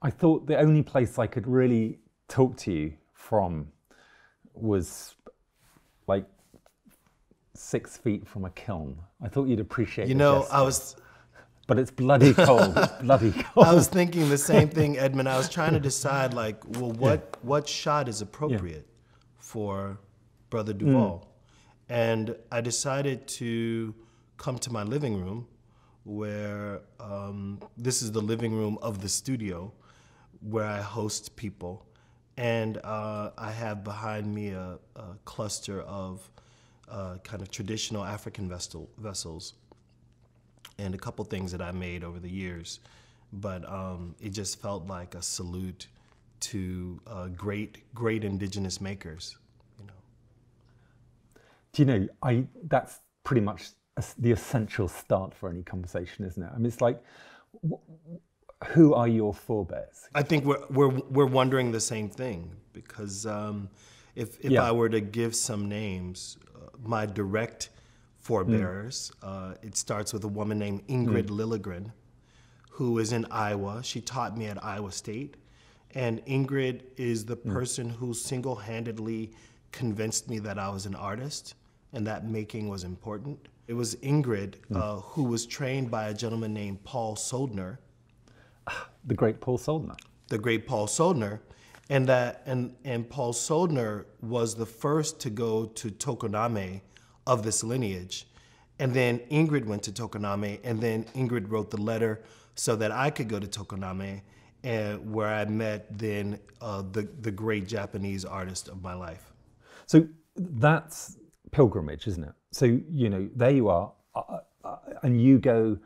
I thought the only place I could really talk to you from was like 6 feet from a kiln. I thought you'd appreciate You the know, gesture. But it's bloody cold. It's bloody cold. I was thinking the same thing, Edmund. I was trying to decide, like, well, what shot is appropriate for Brother de Waal? And I decided to come to my living room, where this is the living room of the studio, where I host people. And I have behind me a cluster of kind of traditional African vessels, and a couple things that I made over the years. But it just felt like a salute to great indigenous makers, you know. Do you know, that's pretty much the essential start for any conversation, isn't it? I mean, it's like, who are your forebears? I think we're wondering the same thing, because if I were to give some names, my direct forebearers, it starts with a woman named Ingrid Lilligren, who is in Iowa. She taught me at Iowa State. And Ingrid is the person who single-handedly convinced me that I was an artist and that making was important. It was Ingrid who was trained by a gentleman named Paul Soldner. The great Paul Soldner. The great Paul Soldner. And Paul Soldner was the first to go to Tokoname of this lineage. And then Ingrid went to Tokoname, and then Ingrid wrote the letter so that I could go to Tokoname, and where I met then the great Japanese artist of my life. So that's pilgrimage, isn't it? So, you know, there you are, and you go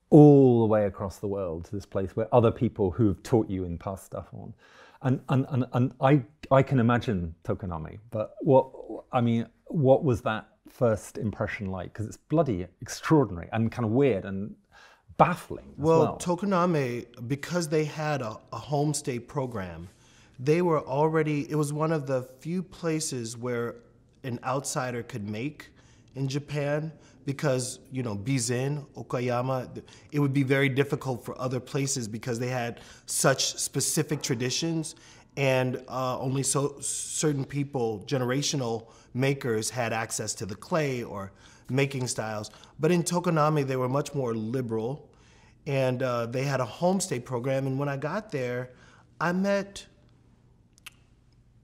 all the way across the world to this place where other people who have taught you and passed stuff on. And I can imagine Tokoname, but what was that first impression like? Because it's bloody extraordinary and kind of weird and baffling as well. Tokoname, because they had a homestay program, they were already, it was one of the few places where an outsider could make in Japan, because, you know, Bizen, Okayama, it would be very difficult for other places because they had such specific traditions, and only certain people, generational makers, had access to the clay or making styles. But in Tokoname, they were much more liberal, and they had a homestay program. And when I got there, I met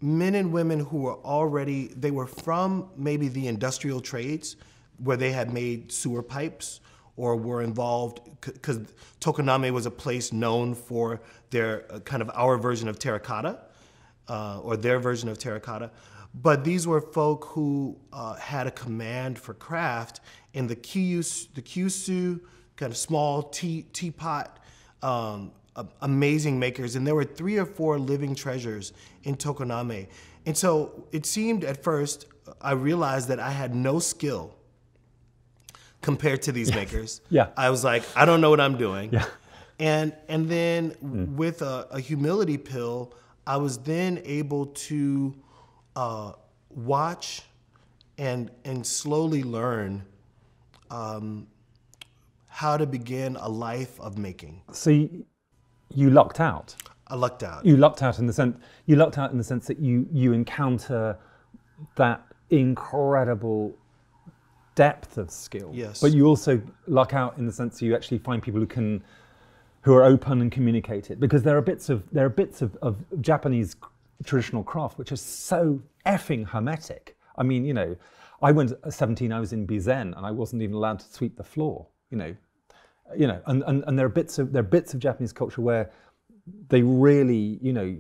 men and women who were already, they were from maybe the industrial trades, where they had made sewer pipes or were involved, because Tokoname was a place known for their kind of our version of terracotta, or their version of terracotta. But these were folk who had a command for craft in the kyusu, kind of small teapot, amazing makers. And there were 3 or 4 living treasures in Tokoname. And so it seemed at first, I realized that I had no skill compared to these makers. Yeah. I was like, I don't know what I'm doing. Yeah. And then with a humility pill, I was then able to watch and slowly learn how to begin a life of making. So you lucked out. I lucked out. You lucked out in the sense that you encounter that incredible depth of skill. Yes. But you also luck out in the sense that you actually find people who are open and communicate it, because there are bits of Japanese traditional craft which are so effing hermetic. I mean, you know, I went at 17, I was in Bizen, and I wasn't even allowed to sweep the floor. You know, and there are bits of Japanese culture where they really, you know,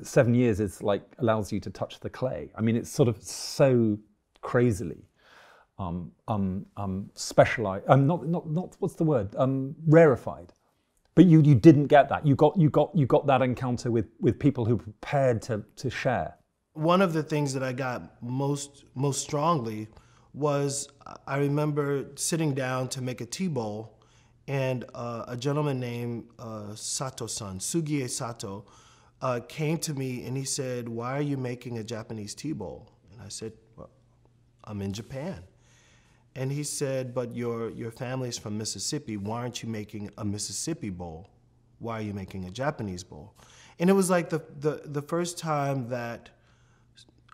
7 years is like allows you to touch the clay. I mean, it's sort of so crazily specialized. Not what's the word? Rarefied. But you didn't get that. You got that encounter with people who were prepared to share. One of the things that I got most strongly was, I remember sitting down to make a tea bowl, and a gentleman named Sato-san, Sugie Sato, came to me and he said, "Why are you making a Japanese tea bowl?" And I said, "Well, I'm in Japan." And he said, "But your family's from Mississippi. Why aren't you making a Mississippi bowl?" why are you making a Japanese bowl? And it was like the first time that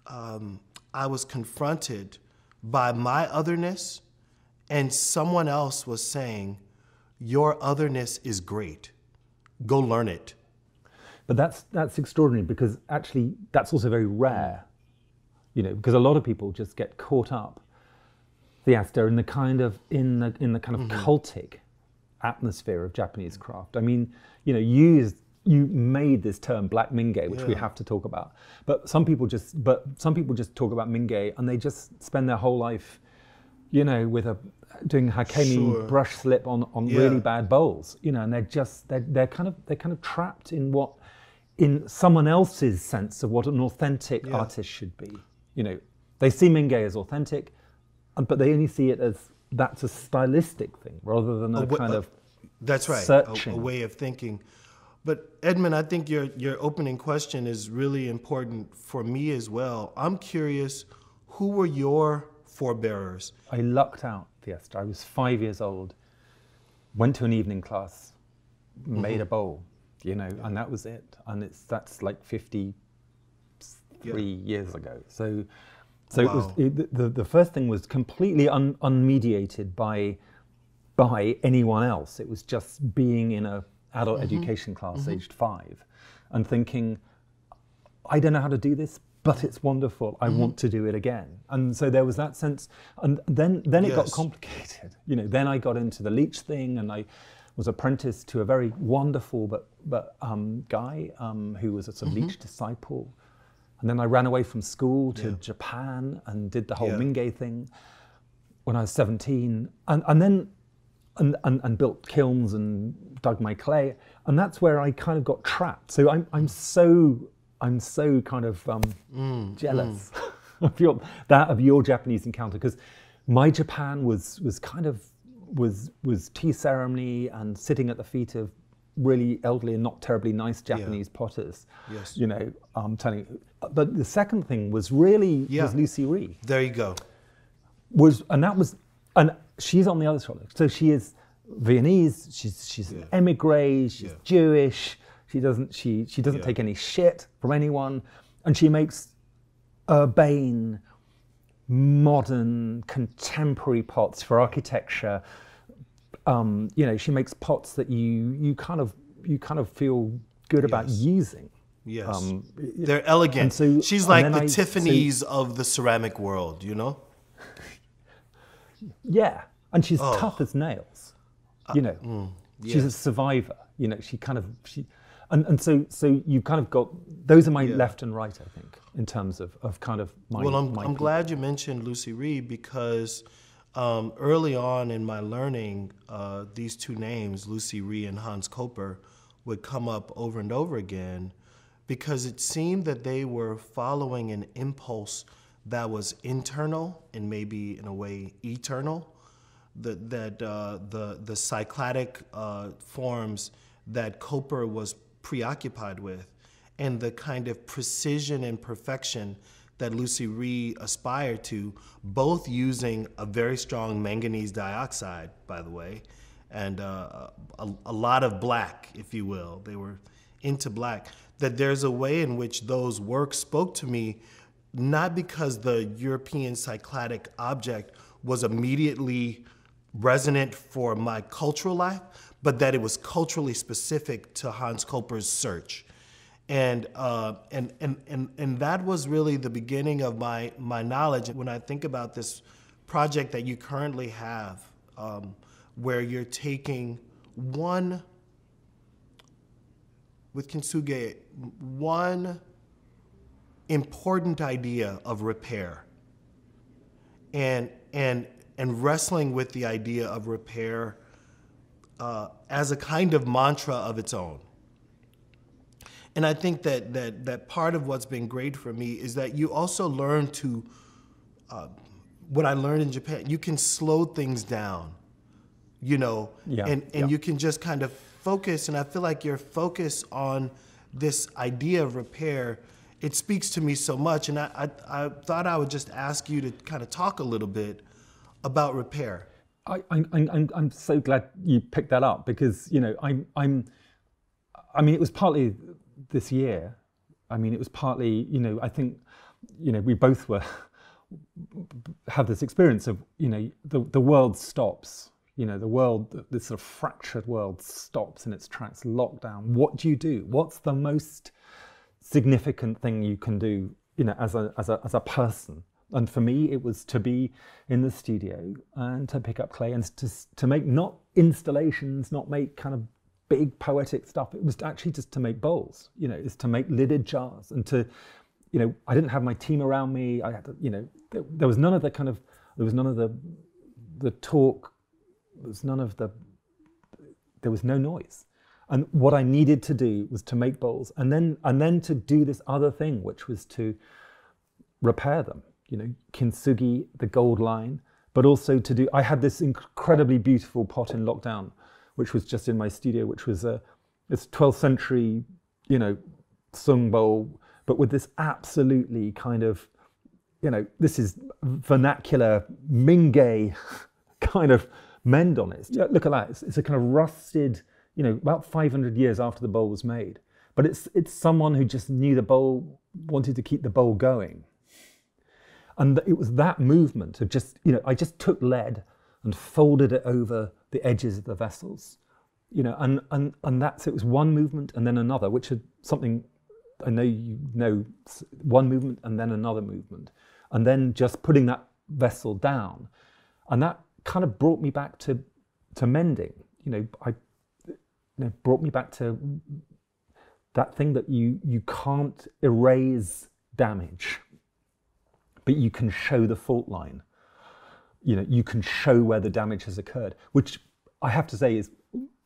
I was confronted by my otherness, and someone else was saying, your otherness is great. Go learn it. But that's extraordinary, because actually that's also very rare, you know, because a lot of people just get caught up, Theaster, in the kind of cultic atmosphere of Japanese craft. I mean, you know, you made this term Black Mingei, which we have to talk about. But some people just talk about Mingei and they just spend their whole life, you know, doing hakemi brush slip on really bad bowls, you know, and they're kind of trapped in someone else's sense of what an authentic artist should be. You know, they see Mingei as authentic, but they only see it as that's a stylistic thing rather than a kind of that's right, searching. A way of thinking. But Edmund, I think your opening question is really important for me as well. I'm curious, who were your forebearers? I lucked out, Theaster. I was 5 years old, went to an evening class, made a bowl, you know, and that was it. And that's like 53 years ago. So wow. The first thing was completely unmediated by anyone else. It was just being in a adult education class aged 5 and thinking, I don't know how to do this, but it's wonderful. I want to do it again. And so there was that sense, and then it got complicated. You know, then I got into the leech thing, and I was apprenticed to a very wonderful but guy who was a sort of leech disciple. And then I ran away from school to Japan and did the whole Mingei thing when I was 17, and built kilns and dug my clay, and that's where I kind of got trapped. So I'm so kind of jealous of your Japanese encounter, because my Japan was tea ceremony and sitting at the feet of really elderly and not terribly nice Japanese potters. Yes. You know, telling you. But the second thing was really was Lucy Ree. There you go. And she's on the other side. So she is Viennese. She's an emigre. She's Jewish. She doesn't take any shit from anyone, and she makes urbane, modern, contemporary pots for architecture. You know, she makes pots that you kind of feel good about using. Yes, they're elegant. So, she's like the Tiffany's of the ceramic world, you know? Yeah, and she's tough as nails. You know, she's a survivor. You know, and so you kind of got, those are my left and right, I think, in terms of kind of my. Well, I'm glad you mentioned Lucy Ree, because early on in my learning, these two names, Lucy Ree and Hans Koper, would come up over and over again, because it seemed that they were following an impulse that was internal and maybe in a way eternal, the cyclic forms that Koper was preoccupied with, and the kind of precision and perfection that Lucy Ree aspired to, both using a very strong manganese dioxide, by the way, and a lot of black, if you will. They were into black. That there's a way in which those works spoke to me, not because the European cyclic object was immediately resonant for my cultural life, but that it was culturally specific to Hans Koper's search. And that was really the beginning of my knowledge. When I think about this project that you currently have, where you're taking with kintsugi, one important idea of repair, and wrestling with the idea of repair as a kind of mantra of its own. And I think that part of what's been great for me is that you also learn to, what I learned in Japan, you can slow things down, you know, and you can just kind of focus. And I feel like your focus on this idea of repair, it speaks to me so much. And I thought I would just ask you to kind of talk a little bit about repair. I'm so glad you picked that up, because, you know, I mean, it was partly this year. I mean, it was partly, you know, I think, you know, we both have this experience of, you know, the world stops. You know, the world, this sort of fractured world stops in its tracks, lockdown. What do you do? What's the most significant thing you can do, you know, as a person? And for me, it was to be in the studio and to pick up clay and to make not installations, not make kind of big poetic stuff. It was actually just to make bowls, you know, it's to make lidded jars and to, you know, I didn't have my team around me. I had to, you know, there was none of the kind of, there was none of the talk. There was no noise. And what I needed to do was to make bowls and then to do this other thing, which was to repair them, you know, kintsugi, the gold line, but also to do, I had this incredibly beautiful pot in lockdown, which was just in my studio, which was this 12th century, you know, sung bowl, but with this absolutely kind of, you know, this is vernacular Mingei kind of mend on it. Look at that. It's a kind of rusted, you know, about 500 years after the bowl was made. But it's someone who just knew the bowl, wanted to keep the bowl going. And it was that movement of just, you know, I just took lead and folded it over the edges of the vessels, you know, and that's, it was one movement and then another, which is something I know you know, one movement and then another movement. And then just putting that vessel down. And that kind of brought me back to mending, you know, brought me back to that thing that you can't erase damage, but you can show the fault line. You know, you can show where the damage has occurred, which I have to say is,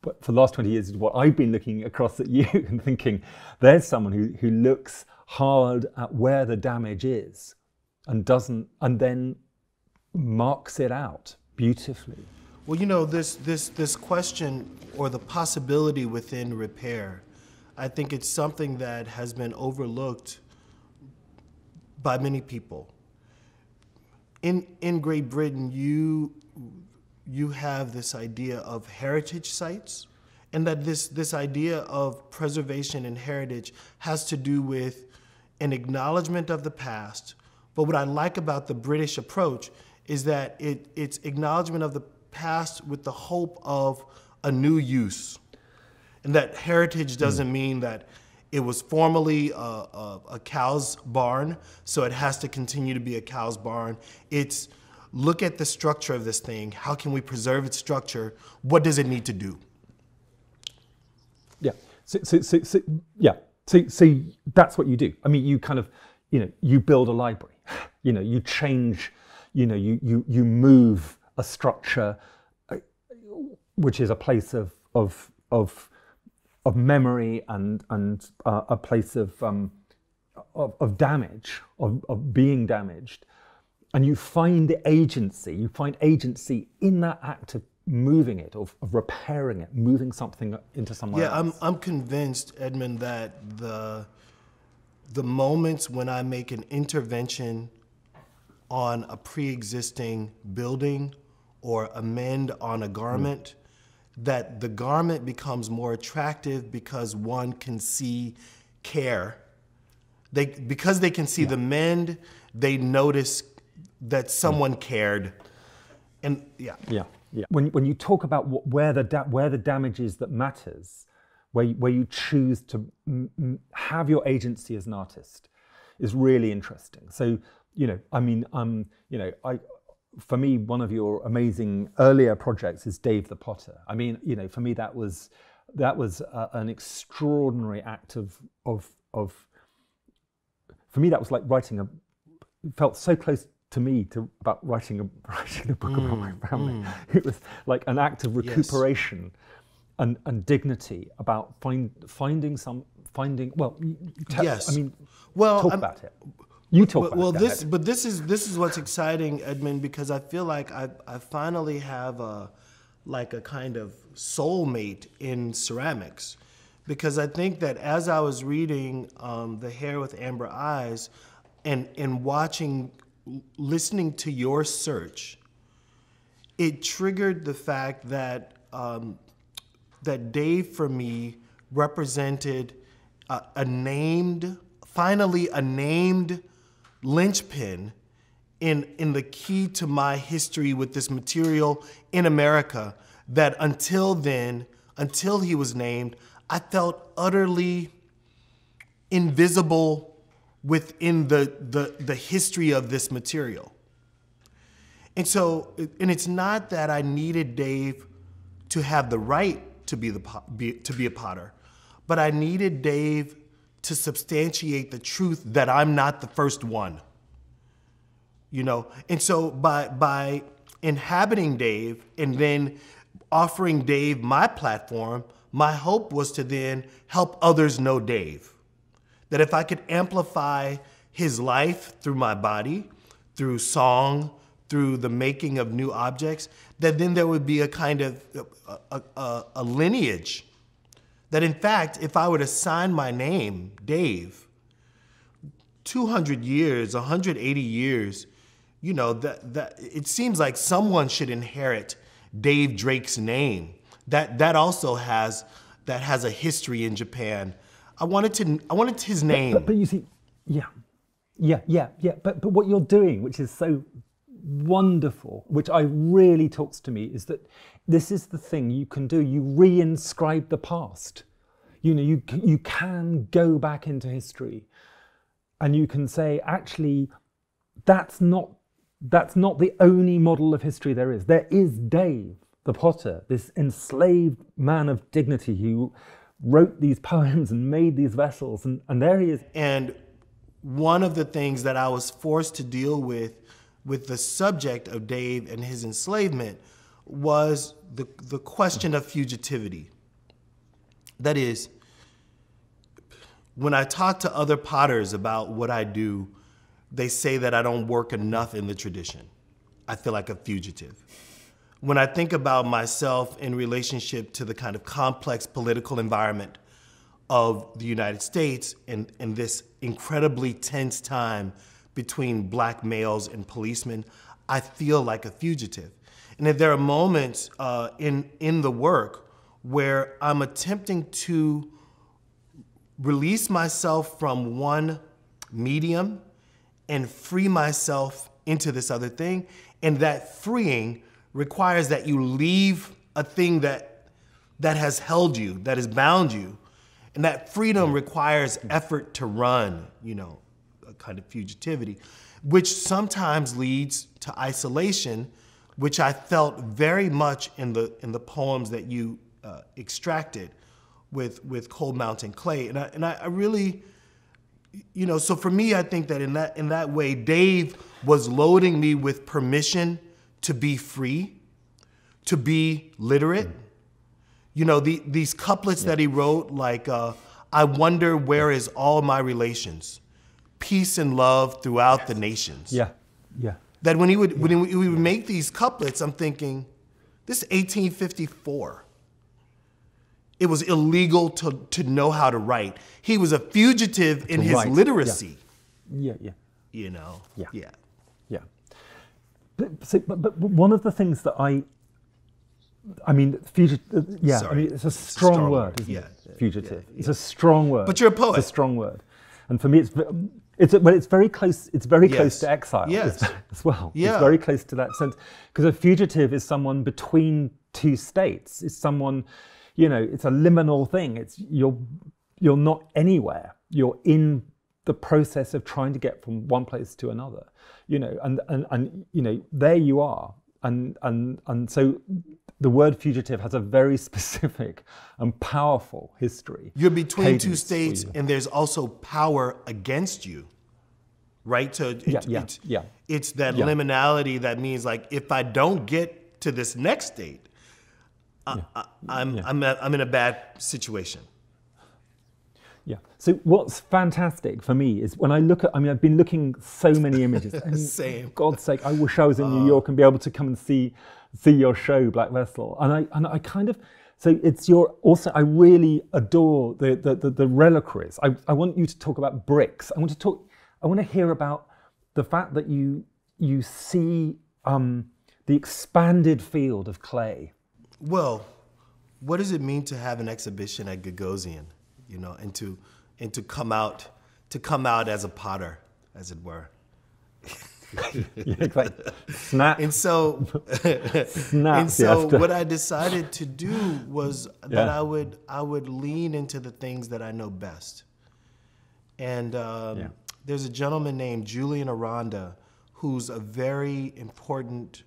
for the last 20 years, is what I've been looking across at you and thinking, there's someone who looks hard at where the damage is and then marks it out beautifully. Well, you know, this question or the possibility within repair, I think it's something that has been overlooked by many people. In Great Britain, you have this idea of heritage sites, and that this idea of preservation and heritage has to do with an acknowledgement of the past. But what I like about the British approach is that it's acknowledgement of the past with the hope of a new use. And that heritage doesn't mean that it was formerly a cow's barn, so it has to continue to be a cow's barn. It's look at the structure of this thing. How can we preserve its structure? What does it need to do? Yeah. So that's what you do. I mean, you kind of, you know, you build a library. You know, you change. You know, you move a structure, which is a place of memory and a place of damage, of being damaged, and you find the agency. You find agency in that act of moving it, of repairing it, moving something into somewhere else. Yeah, I'm convinced, Edmund, that the moments when I make an intervention on a pre-existing building or amend on a garment, that the garment becomes more attractive because one can see care. Because they can see the mend, they notice that someone cared. And yeah. When you talk about where the damage is that matters, where you choose to have your agency as an artist, is really interesting. So, you know, I mean, you know, for me, one of your amazing earlier projects is Dave the Potter. I mean, you know, for me that was an extraordinary act of for me that was like writing it felt so close to me about writing a book about my family. It was like an act of recuperation and dignity about finding. Well, yes. I mean, well, talk about it. You talk about well, it. this is what's exciting, Edmund, because I feel like I finally have a kind of soulmate in ceramics, because I think that as I was reading The Hair with Amber Eyes, and listening to your search, it triggered the fact that that Dave for me represented finally a named linchpin in the key to my history with this material in America, that until then, until he was named, I felt utterly invisible within the history of this material. And so, and it's not that I needed Dave to have the right to be a potter, but I needed Dave to substantiate the truth that I'm not the first one. You know, and so by inhabiting Dave and then offering Dave my platform, my hope was to then help others know Dave. That if I could amplify his life through my body, through song, through the making of new objects, that then there would be a kind of a lineage. That in fact, if I were to sign my name, Dave, 200 years, 180 years, you know, that it seems like someone should inherit Dave Drake's name. That also has a history in Japan. I wanted his name. But you see, yeah. But what you're doing, which is so wonderful, which really talks to me, is that this is the thing you can do. You reinscribe the past. You know, you can go back into history, and you can say, actually, that's not the only model of history there is. There is Dave, the potter, this enslaved man of dignity who wrote these poems and made these vessels, and there he is. And one of the things that I was forced to deal with the subject of Dave and his enslavement was the question of fugitivity. That is, when I talk to other potters about what I do, they say that I don't work enough in the tradition. I feel like a fugitive. When I think about myself in relationship to the kind of complex political environment of the United States and this incredibly tense time between black males and policemen, I feel like a fugitive. And if there are moments in the work where I'm attempting to release myself from one medium and free myself into this other thing, and that freeing requires that you leave a thing that has held you, that has bound you, and that freedom requires effort to run, you know, a kind of fugitivity, which sometimes leads to isolation, which I felt very much in the poems that you extracted with Cold Mountain Clay, and I really, you know, so for me, I think that in that way, Dave was loading me with permission to be free, to be literate. You know, these couplets that he wrote, like, I wonder where is all my relations, peace and love throughout the nations. Yeah. That when he would make these couplets, I'm thinking, this is 1854. It was illegal to know how to write. He was a fugitive in his literacy. Yeah. You know? Yeah. But one of the things that I mean, fugitive, I mean, it's a strong word, isn't it? Fugitive. Yeah. It's a strong word. But you're a poet. It's a strong word. And for me, it's very close. It's very close to exile as well. Yeah. It's very close to that sense, because a fugitive is someone between two states. It's someone, you know, it's a liminal thing. It's you're not anywhere. You're in the process of trying to get from one place to another. You know, and you know, there you are. And so the word fugitive has a very specific and powerful history. You're between two states, and there's also power against you, right? So it's that liminality that means, like, if I don't get to this next state, I'm in a bad situation. Yeah. So what's fantastic for me is when I look at, I mean, I've been looking so many images. And Same. For God's sake, I wish I was in New York and be able to come and see your show, Black Vessel. And I kind of, so it's also, I really adore the reliquaries. I want you to talk about bricks. I want to hear about the fact that you see the expanded field of clay. Well, what does it mean to have an exhibition at Gagosian, you know, and to come out as a potter, as it were. Yeah, like, snap. And so, what I decided to do was that I would lean into the things that I know best. And there's a gentleman named Julian Aranda who's a very important.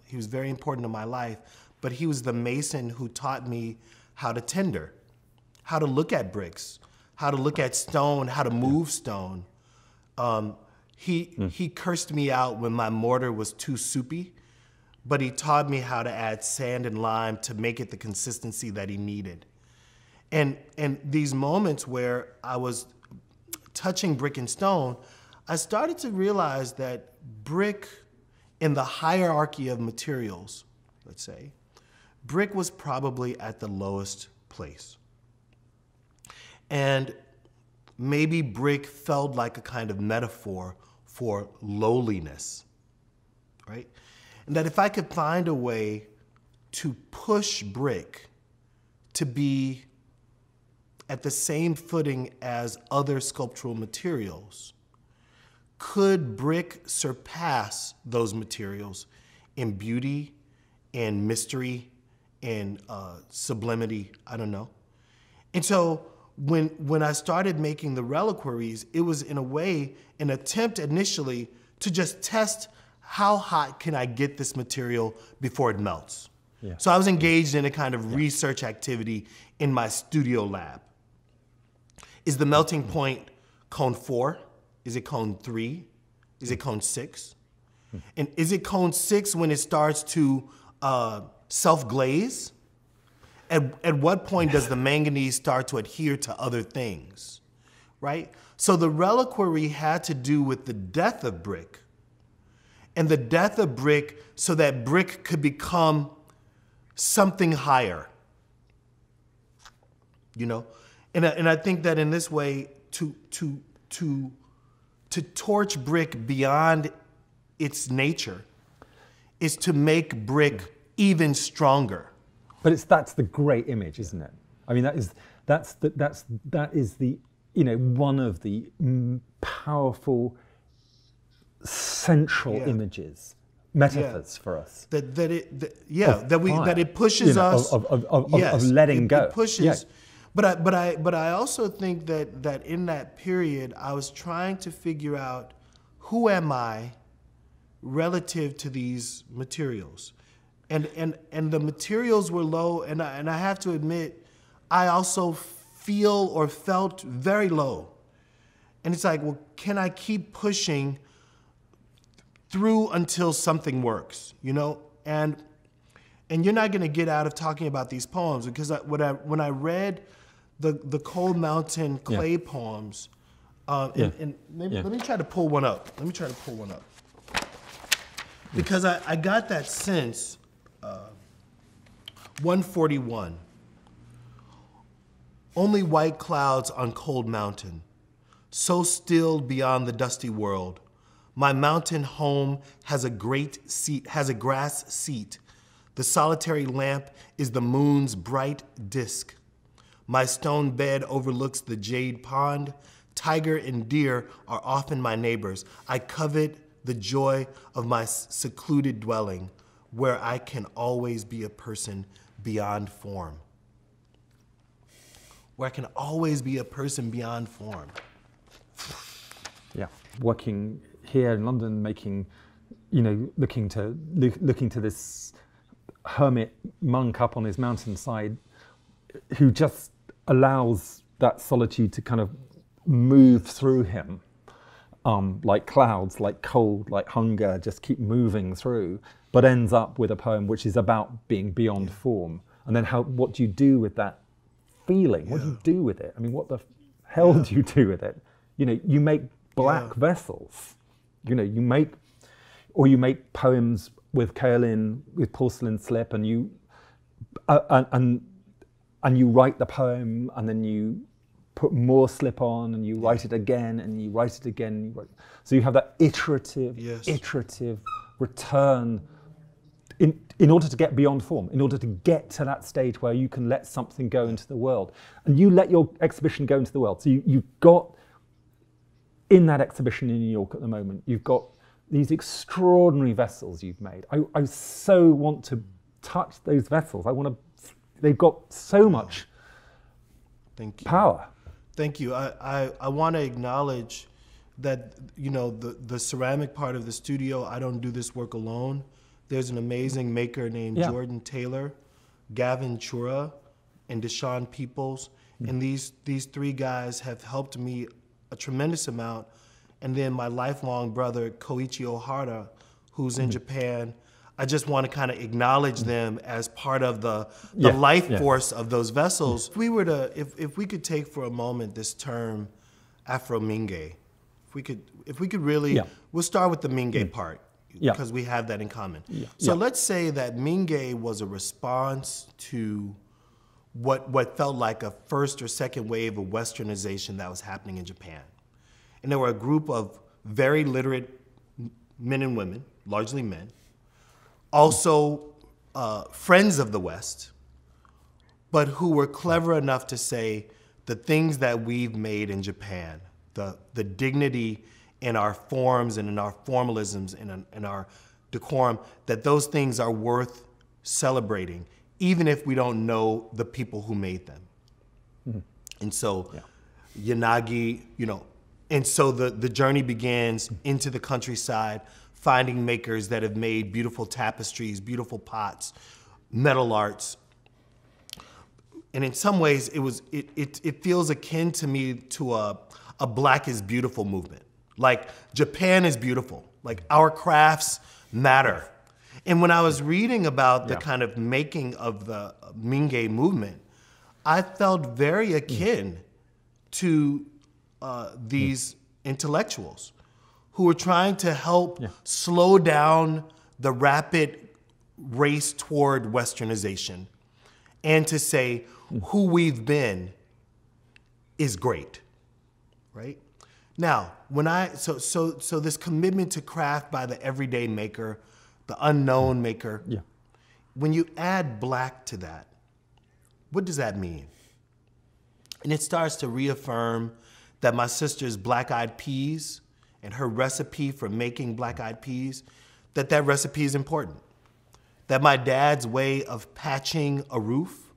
He was very important in my life, but he was the mason who taught me how to tender, how to look at bricks, how to look at stone, how to move stone. He cursed me out when my mortar was too soupy, but he taught me how to add sand and lime to make it the consistency that he needed. And these moments where I was touching brick and stone, I started to realize that brick, in the hierarchy of materials, let's say, brick was probably at the lowest place. And maybe brick felt like a kind of metaphor for lowliness, right? And that if I could find a way to push brick to be at the same footing as other sculptural materials, could brick surpass those materials in beauty, in mystery, in sublimity? I don't know. And so when I started making the reliquaries, it was in a way an attempt initially to just test how hot can I get this material before it melts. Yeah. So I was engaged in a kind of research activity in my studio lab. Is the melting point cone 4? Is it cone 3? Is it cone 6? And is it cone 6 when it starts to self-glaze? At what point does the manganese start to adhere to other things, right? So the reliquary had to do with the death of brick, and the death of brick so that brick could become something higher, you know? And I think that in this way, to torch brick beyond its nature is to make brick even stronger. But that's the great image, isn't it? I mean, that is the you know, one of the powerful central images, metaphors for us. That it pushes us of letting go. It pushes. But I also think that in that period I was trying to figure out who am I relative to these materials. And the materials were low, and I have to admit, I also feel or felt very low. And it's like, well, can I keep pushing through until something works, you know? And you're not gonna get out of talking about these poems, because when I read the Cold Mountain clay poems, let me try to pull one up. Because I got that sense. 141. Only white clouds on Cold Mountain, so still beyond the dusty world. My mountain home has a grass seat. The solitary lamp is the moon's bright disk. My stone bed overlooks the jade pond. Tiger and deer are often my neighbors. I covet the joy of my secluded dwelling, where I can always be a person beyond form. Where I can always be a person beyond form. Yeah, working here in London, making, you know, looking to this hermit monk up on his mountainside, who just allows that solitude to kind of move through him, like clouds, like cold, like hunger, just keep moving through, but ends up with a poem which is about being beyond form. And then what do you do with that feeling? What do you do with it? I mean, what the hell do you do with it? You know, you make black vessels. You know, you make poems with kaolin, with porcelain slip, and you write the poem, and then you put more slip on, and you write it again, and you write it again. So you have that iterative return in order to get beyond form, in order to get to that stage where you can let something go into the world. And you let your exhibition go into the world. So you've got, in that exhibition in New York at the moment, you've got these extraordinary vessels you've made. I so want to touch those vessels. They've got so much power. Thank you. I want to acknowledge that, you know, the ceramic part of the studio, I don't do this work alone. There's an amazing maker named Jordan Taylor, Gavin Chura, and Deshaun Peoples. And these three guys have helped me a tremendous amount. And then my lifelong brother, Koichi Ohara, who's in Japan. I just want to kind of acknowledge them as part of the life force of those vessels. If we were to, if we could take for a moment this term Afro-Minge, if we could really, we'll start with the Minge part, because we have that in common. So let's say that Minge was a response to what felt like a first or second wave of westernization that was happening in Japan. And there were a group of very literate men and women, largely men, also friends of the West, but who were clever enough to say the things that we've made in Japan, the dignity in our forms and in our formalisms and in our decorum, that those things are worth celebrating, even if we don't know the people who made them. And so Yanagi, you know, and so the journey begins into the countryside, finding makers that have made beautiful tapestries, beautiful pots, metal arts. And in some ways, it feels akin to me to a Black is Beautiful movement. Like, Japan is beautiful. Like, our crafts matter. And when I was reading about the kind of making of the Minge movement, I felt very akin to these intellectuals who were trying to help slow down the rapid race toward westernization and to say who we've been is great, right? Now, so this commitment to craft by the everyday maker, the unknown maker, when you add Black to that, what does that mean? And it starts to reaffirm that my sister's black-eyed peas and her recipe for making black-eyed peas, that recipe is important. That my dad's way of patching a roof,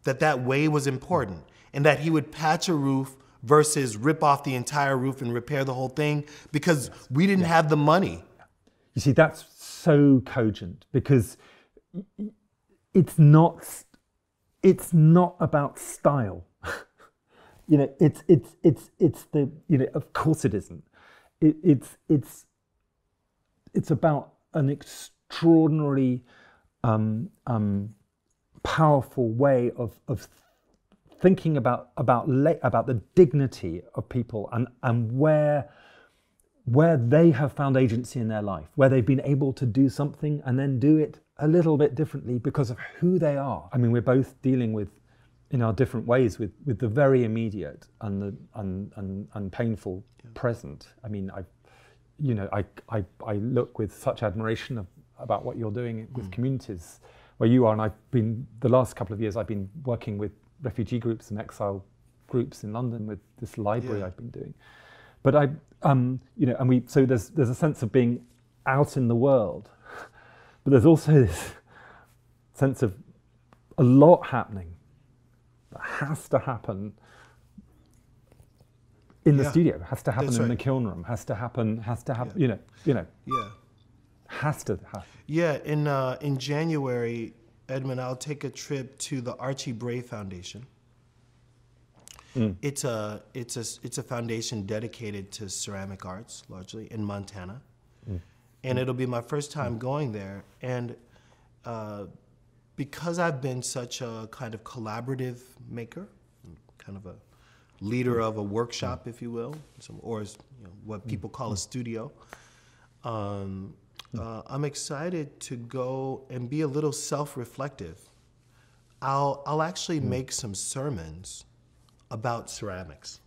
that way was important. And that he would patch a roof versus rip off the entire roof and repair the whole thing because we didn't have the money. You see, that's so cogent because it's not about style. You know, it's the, you know, of course it isn't. It's about an extraordinarily powerful way of thinking about the dignity of people and where they have found agency in their life, where they've been able to do something and then do it a little bit differently because of who they are. I mean, we're both dealing with, in our different ways, with the very immediate and the painful present. I mean, I look with such admiration about what you're doing with communities where you are, and I've been, the last couple of years, I've been working with refugee groups and exile groups in London with this library I've been doing. But you know, and so there's a sense of being out in the world, but there's also this sense of a lot happening that has to happen in the studio, has to happen in the kiln room, has to happen, you know, has to happen. Yeah, in January, Edmund, I'll take a trip to the Archie Bray Foundation. It's a foundation dedicated to ceramic arts, largely in Montana, and it'll be my first time going there. And because I've been such a kind of collaborative maker, kind of a leader of a workshop, if you will, or you know, what people call a studio, I'm excited to go and be a little self-reflective. I'll actually make some sermons about ceramics.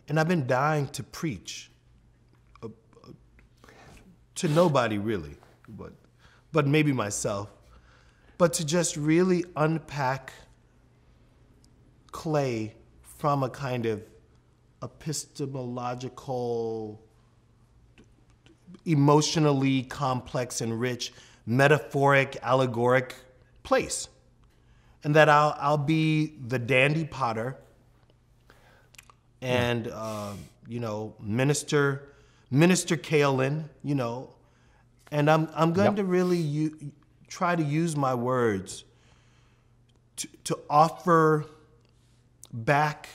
And I've been dying to preach to nobody really, but maybe myself. But to just really unpack clay from a kind of epistemological, emotionally complex and rich, metaphoric, allegoric place. And that I'll be the dandy potter and, you know, Minister Kaelin, you know, and I'm going to really try to use my words to offer back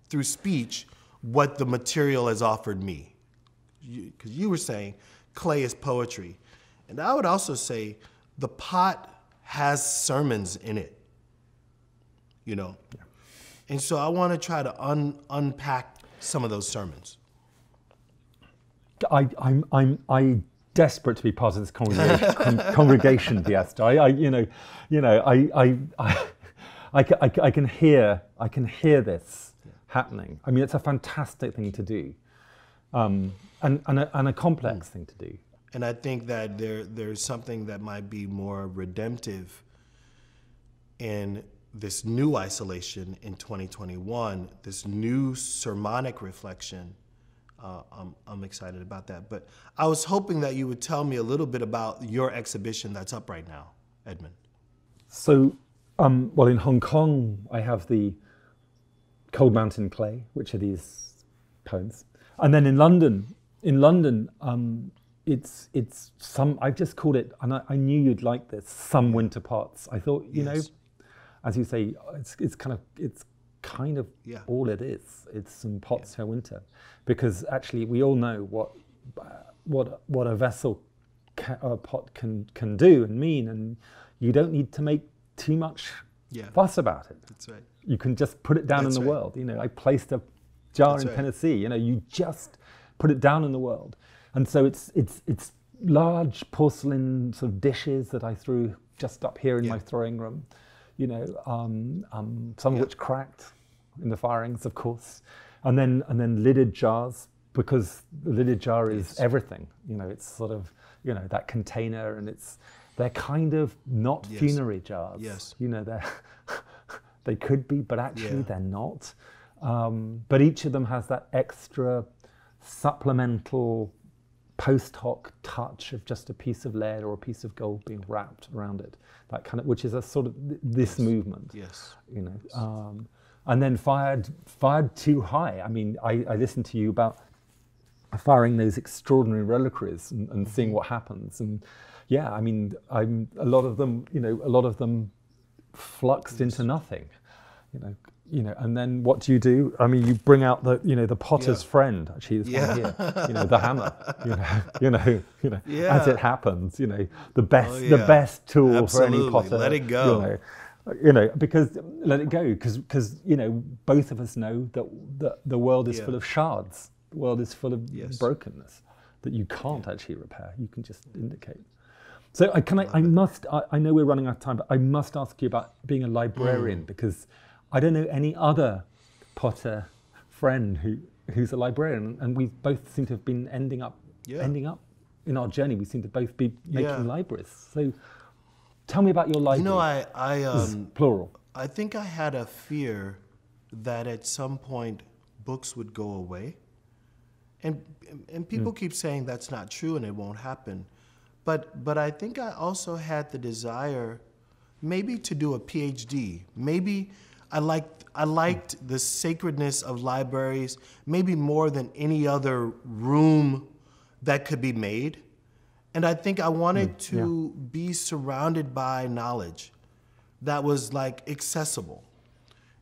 through speech what the material has offered me. Because you were saying clay is poetry. And I would also say the pot has sermons in it, you know. Yeah. And so I want to try to unpack some of those sermons. I'm desperate to be part of this congregation, Theaster. I can hear this happening. I mean, it's a fantastic thing to do, and a complex thing to do. And I think that there's something that might be more redemptive in this new isolation in 2021, this new sermonic reflection. I'm excited about that. But I was hoping that you would tell me a little bit about your exhibition that's up right now, Edmund. So, well, in Hong Kong, I have the Cold Mountain Clay, which are these poems. And then in London, it's some, I just called it, and I knew you'd like this, some winter pots. I thought, you know, as you say, it's kind of all it is. It's some pots for winter, because actually we all know what a vessel a pot can do and mean, and you don't need to make too much fuss about it. That's right. You can just put it down in the world. You know, I placed a jar in Tennessee. You know, you just put it down in the world, and so it's large porcelain sort of dishes that I threw just up here in my throwing room. You know, some of which cracked in the firings, of course, and then lidded jars, because the lidded jar is everything. You know, it's sort of, you know, that container, and they're kind of not funerary jars. Yes. You know, they could be, but actually they're not. But each of them has that extra supplemental post hoc touch of just a piece of lead or a piece of gold being wrapped around it. That kind of, which is a sort of this movement. Yes. You know. And then fired too high. I mean, I listened to you about firing those extraordinary reliquaries and seeing what happens. And yeah, I mean, a lot of them fluxed into nothing, you know. And then what do? I mean, you bring out the potter's friend. Actually, this one here, you know, the hammer. You know, as it happens, you know, the best tool for any potter. Let it go. You know, because let it go, because you know, both of us know that the world is full of shards. The world is full of brokenness that you can't actually repair. You can just indicate. So I know we're running out of time, but I must ask you about being a librarian, because I don't know any other potter friend who's a librarian, and we both seem to have been ending up in our journey. We seem to both be making libraries. So tell me about your library. You know, This is plural. I think I had a fear that at some point books would go away. And people keep saying that's not true and it won't happen. But I think I also had the desire maybe to do a PhD. Maybe I liked the sacredness of libraries maybe more than any other room that could be made. And I think I wanted to be surrounded by knowledge that was like accessible.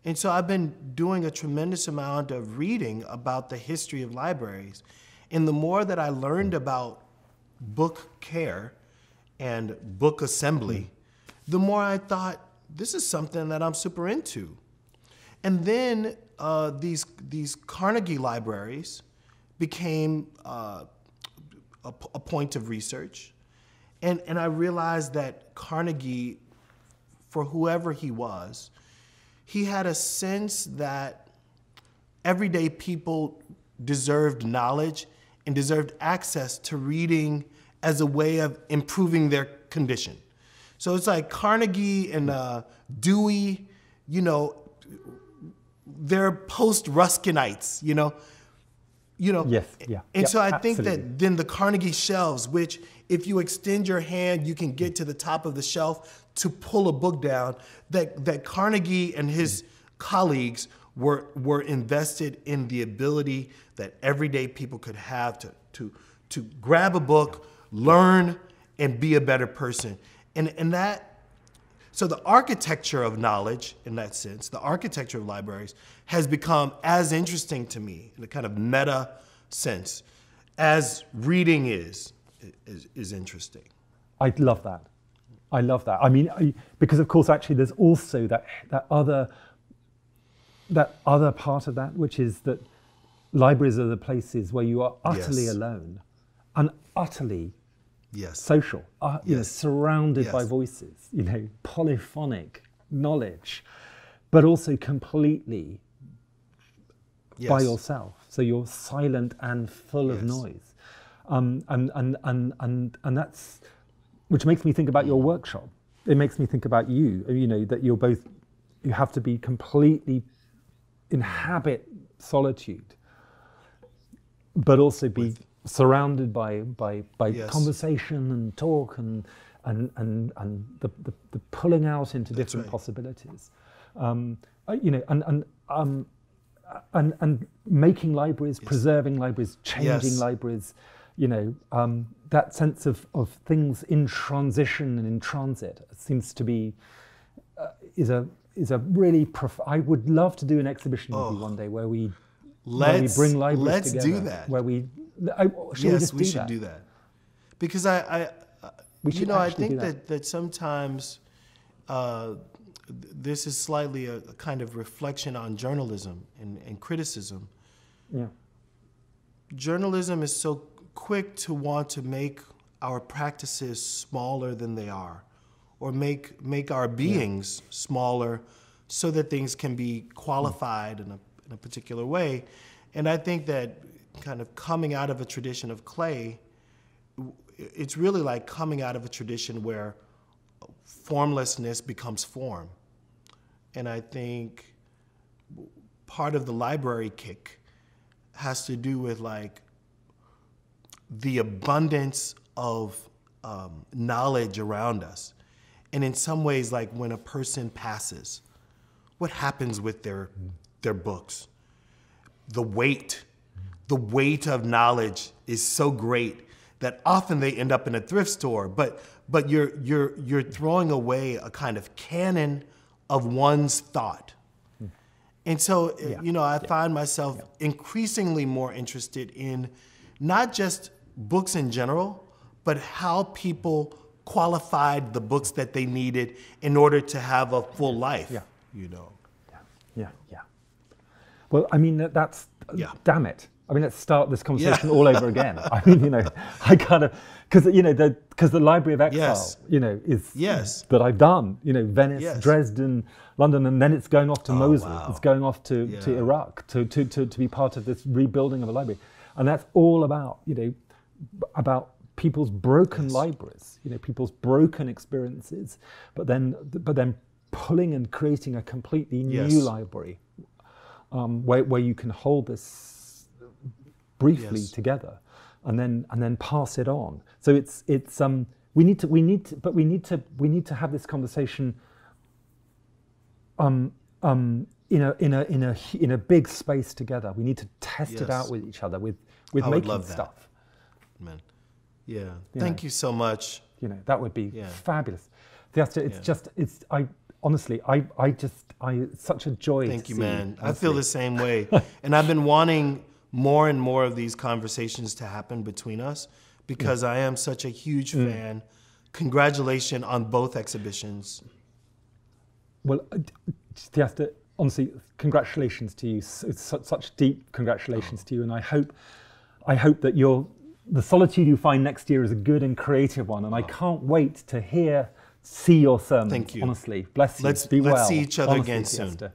And so I've been doing a tremendous amount of reading about the history of libraries. And the more that I learned about book care and book assembly, the more I thought, this is something that I'm super into. And then these Carnegie libraries became a point of research. And I realized that Carnegie, for whoever he was, he had a sense that everyday people deserved knowledge and deserved access to reading as a way of improving their condition. So it's like Carnegie and Dewey, you know, they're post-Ruskinites, you know. Yes, yeah. And yeah, so I think absolutely. that then the Carnegie shelves, which if you extend your hand, you can get to the top of the shelf to pull a book down, that Carnegie and his colleagues were invested in the ability that everyday people could have to grab a book, learn, and be a better person. And that, so the architecture of knowledge, in that sense, the architecture of libraries has become as interesting to me in a kind of meta sense as reading is interesting. I love that. I love that. I mean, because of course, actually, there's also that other part of that, which is that libraries are the places where you are utterly alone and utterly social, you know, surrounded by voices, you know, polyphonic knowledge, but also completely by yourself. So you're silent and full of noise, and that's, which makes me think about your workshop. It makes me think about you. You know, that you have to be completely inhabit solitude, but also be surrounded by conversation and talk and the pulling out into different possibilities, you know, and making libraries, preserving libraries, changing libraries, you know, that sense of things in transition and in transit seems to be is a really I would love to do an exhibition with you one day where we bring libraries together. Let's do that. Where we we should do that. Because I think that sometimes this is slightly a kind of reflection on journalism and criticism. Yeah. Journalism is so quick to want to make our practices smaller than they are, or make our beings smaller so that things can be qualified in a particular way. And I think that kind of coming out of a tradition of clay, it's really like coming out of a tradition where formlessness becomes form. And I think part of the library kick has to do with like the abundance of knowledge around us. And in some ways, like when a person passes, what happens with their books? The weight of knowledge is so great that often they end up in a thrift store. But you're throwing away a kind of canon of one's thought. And so, you know, I find myself increasingly more interested in not just books in general, but how people qualified the books that they needed in order to have a full life, you know. Yeah. Well, I mean, that's, damn it. I mean, let's start this conversation all over again. I mean, you know, I kind of, because, you know, because the Library of Exile, you know, is that I've done, you know, Venice, Dresden, London, and then it's going off to Mosul. It's going off to Iraq to be part of this rebuilding of a library. And that's all about, you know, about people's broken libraries, you know, people's broken experiences, but then pulling and creating a completely new library where you can hold this briefly together and then pass it on. So it's we need to have this conversation in a big space together. We need to test it out with each other with making stuff. Man. Yeah. Thank you so much. You know, that would be fabulous. Theaster, it's such a joy. Thank to you, see man. you, I feel the same way. And I've been wanting more and more of these conversations to happen between us because I am such a huge fan. Congratulations on both exhibitions. Well, Theaster, honestly, congratulations to you. It's such deep congratulations to you. And I hope that the solitude you find next year is a good and creative one. And I can't wait to see your sermons. Thank you. Honestly, bless you. Let's Be well. see each other Honestly, again soon. Theaster.